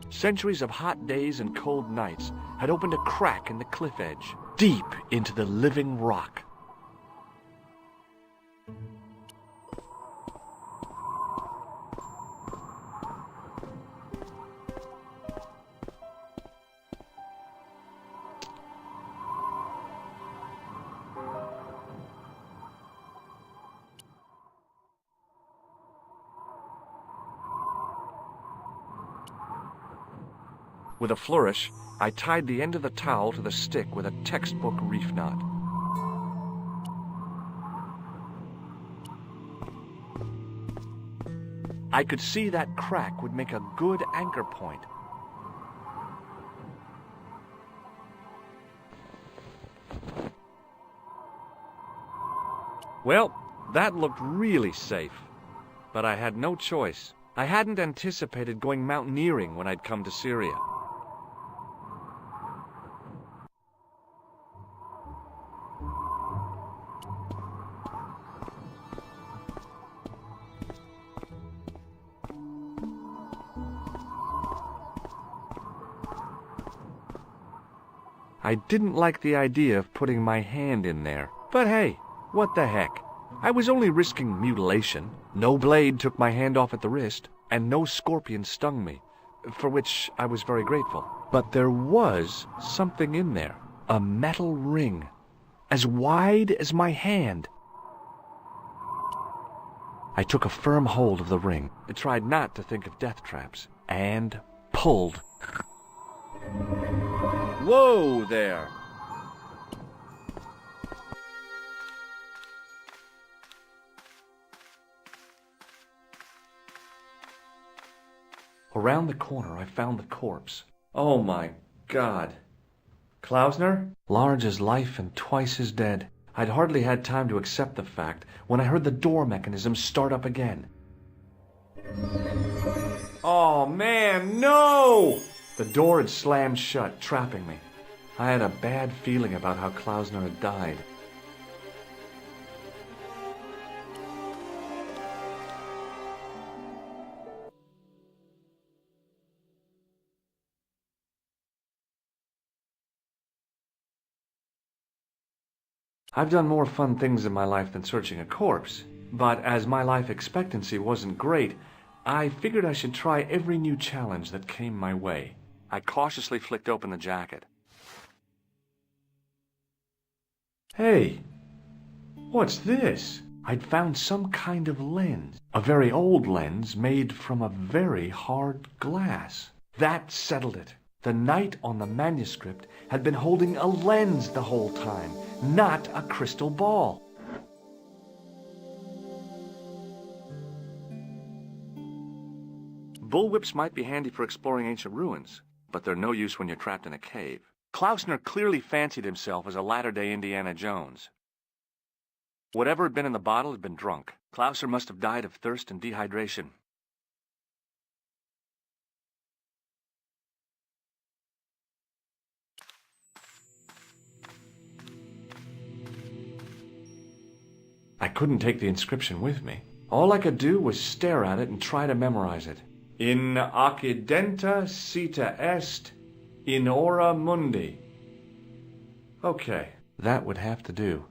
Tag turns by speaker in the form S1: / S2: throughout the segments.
S1: Centuries of hot days and cold nights had opened a crack in the cliff edge, deep into the living rock. With a flourish, I tied the end of the towel to the stick with a textbook reef knot. I could see that crack would make a good anchor point. Well, that looked really safe, but I had no choice. I hadn't anticipated going mountaineering when I'd come to Syria. I didn't like the idea of putting my hand in there. But hey, what the heck? I was only risking mutilation. No blade took my hand off at the wrist, and no scorpion stung me, for which I was very grateful. But there was something in there, a metal ring, as wide as my hand. I took a firm hold of the ring. I tried not to think of death traps, and pulled. Whoa there! Around the corner, I found the corpse. Oh my God. Klausner? Large as life and twice as dead. I'd hardly had time to accept the fact when I heard the door mechanism start up again. Oh man, no! The door had slammed shut, trapping me. I had a bad feeling about how Klausner had died. I've done more fun things in my life than searching a corpse, but as my life expectancy wasn't great, I figured I should try every new challenge that came my way. I cautiously flicked open the jacket. Hey, what's this? I'd found some kind of lens, a very old lens made from a very hard glass. That settled it. The knight on the manuscript had been holding a lens the whole time, not a crystal ball. Bullwhips might be handy for exploring ancient ruins, but they're no use when you're trapped in a cave. Klausner clearly fancied himself as a latter-day Indiana Jones. Whatever had been in the bottle had been drunk. Klausner must have died of thirst and dehydration. I couldn't take the inscription with me. All I could do was stare at it and try to memorize it. In occidenta sita est, in ora mundi. Okay, that would have to do.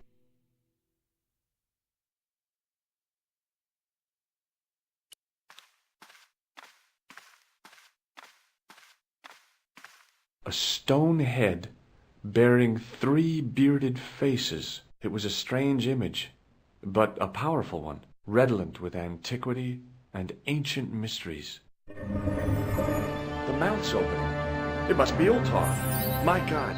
S1: A stone head bearing 3 bearded faces. It was a strange image, but a powerful one, redolent with antiquity and ancient mysteries. The mouth's opening. It must be Ultar. My God,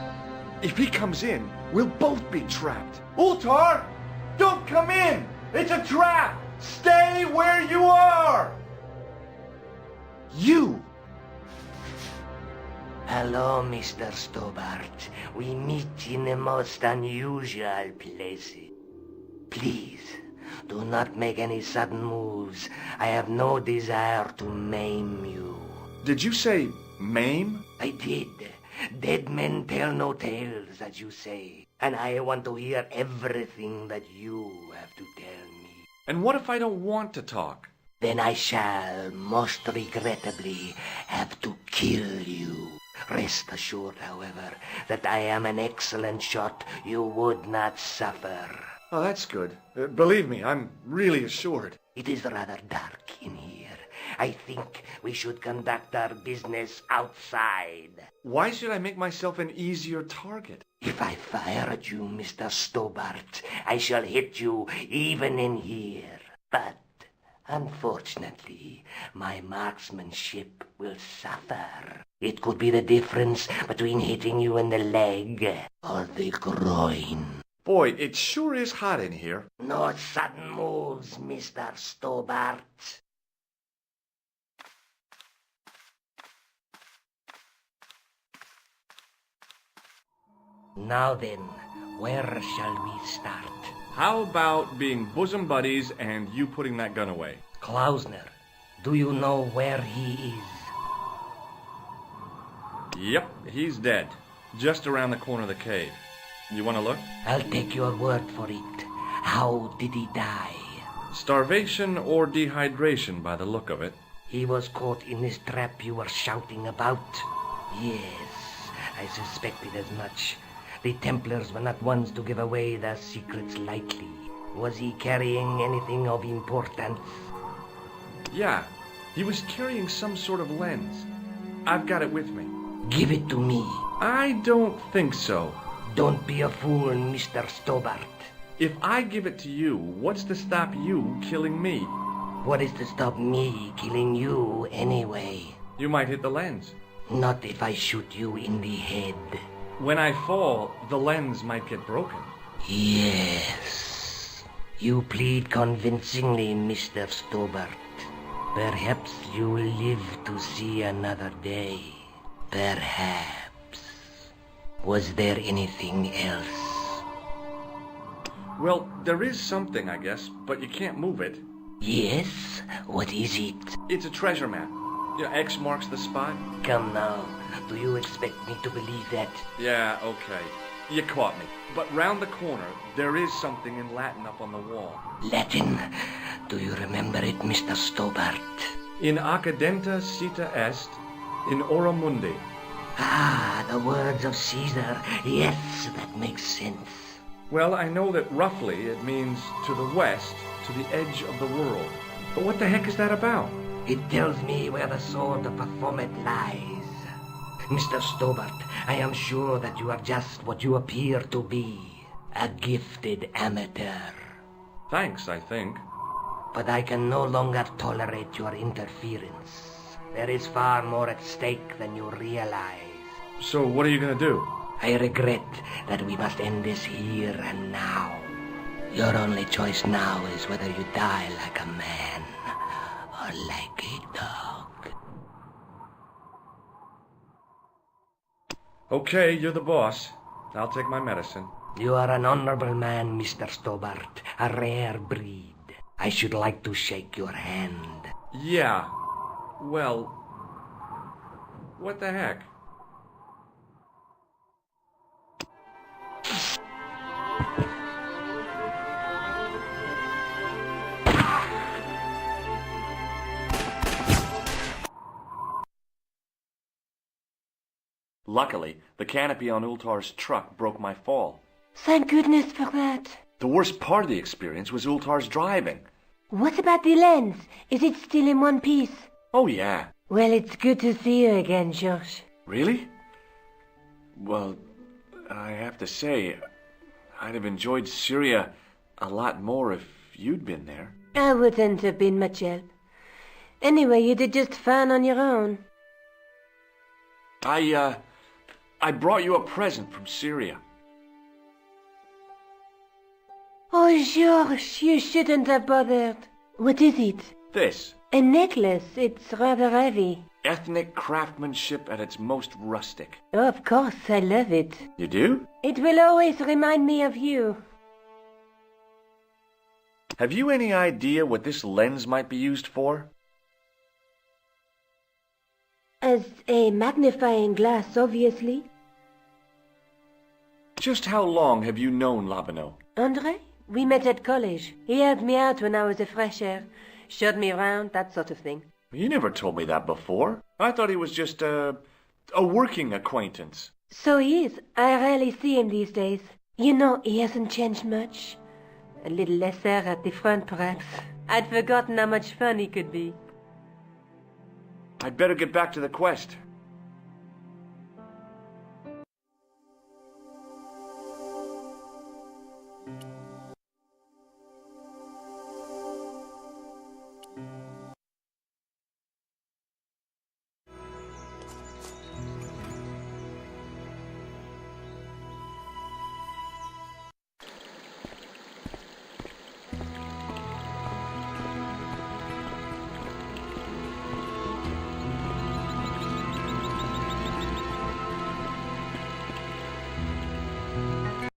S1: if he comes in, we'll both be trapped. Ultar! Don't come in! It's a trap! Stay where you are! You!
S2: Hello, Mr. Stobart. We meet in the most unusual places. Please, do not make any sudden moves. I have no desire to maim you.
S1: Did you say maim?
S2: I did. Dead men tell no tales, as you say. And I want to hear everything that you have to tell me.
S1: And what if I don't want to talk?
S2: Then I shall, most regrettably, have to kill you. Rest assured, however, that I am an excellent shot. You would not suffer.
S1: Oh, that's good. Believe me, I'm really assured.
S2: It is rather dark in here. I think we should conduct our business outside.
S1: Why should I make myself an easier target?
S2: If I fire at you, Mr. Stobart, I shall hit you even in here. But, unfortunately, my marksmanship will suffer. It could be the difference between hitting you in the leg or the groin.
S1: Boy, it sure is hot in here.
S2: No sudden moves, Mr. Stobart. Now then, where shall we start?
S1: How about being bosom buddies and you putting that gun away?
S2: Klausner, do you know where he is?
S1: Yep, he's dead. Just around the corner of the cave. You want to look?
S2: I'll take your word for it. How did he die?
S1: Starvation or dehydration by the look of it.
S2: He was caught in this trap you were shouting about? Yes, I suspected as much. The Templars were not ones to give away their secrets lightly. Was he carrying anything of importance?
S1: Yeah, he was carrying some sort of lens. I've got it with me.
S2: Give it to me.
S1: I don't think so.
S2: Don't be a fool, Mr. Stobart.
S1: If I give it to you, what's to stop you killing me?
S2: What is to stop me killing you anyway?
S1: You might hit the lens.
S2: Not if I shoot you in the head.
S1: When I fall, the lens might get broken.
S2: Yes. You plead convincingly, Mr. Stobart. Perhaps you will live to see another day. Perhaps. Was there anything else?
S1: Well, there is something, I guess, but you can't move it.
S2: Yes? What is it?
S1: It's a treasure map. X marks the spot.
S2: Come now. Do you expect me to believe that?
S1: Yeah, okay. You caught me. But round the corner, there is something in Latin up on the wall.
S2: Latin? Do you remember it, Mr. Stobart?
S1: In accidenta cita est, in ora mundi.
S2: Ah, the words of Caesar. Yes, that makes sense.
S1: Well, I know that roughly it means to the west, to the edge of the world. But what the heck is that about?
S2: It tells me where the sword of Baphomet lies. Mr. Stobart, I am sure that you are just what you appear to be. A gifted amateur.
S1: Thanks, I think.
S2: But I can no longer tolerate your interference. There is far more at stake than you realize.
S1: So what are you going to do?
S2: I regret that we must end this here and now. Your only choice now is whether you die like a man or like a dog.
S1: Okay, you're the boss. I'll take my medicine.
S2: You are an honorable man, Mr. Stobart. A rare breed. I should like to shake your hand.
S1: Yeah. Well, what the heck? Luckily, the canopy on Ultar's truck broke my fall.
S3: Thank goodness for that.
S1: The worst part of the experience was Ultar's driving.
S3: What about the lens? Is it still in one piece?
S1: Oh, yeah.
S3: Well, it's good to see you again, Josh.
S1: Really? Well, I have to say, I'd have enjoyed Syria a lot more if you'd been there.
S3: I wouldn't have been much help. Anyway, you did just fine on your own.
S1: I brought you a present from Syria.
S3: Oh, George, you shouldn't have bothered. What is it?
S1: This.
S3: A necklace. It's rather heavy.
S1: Ethnic craftsmanship at its most rustic.
S3: Oh, of course, I love it.
S1: You do?
S3: It will always remind me of you.
S1: Have you any idea what this lens might be used for?
S3: As a magnifying glass, obviously.
S1: Just how long have you known Labano?
S3: Andre? We met at college. He helped me out when I was a fresher. Showed me around, that sort of thing.
S1: You never told me that before. I thought he was just a working acquaintance.
S3: So he is. I rarely see him these days. You know, he hasn't changed much. A little lesser at the front, perhaps. I'd forgotten how much fun he could be.
S1: I'd better get back to the quest.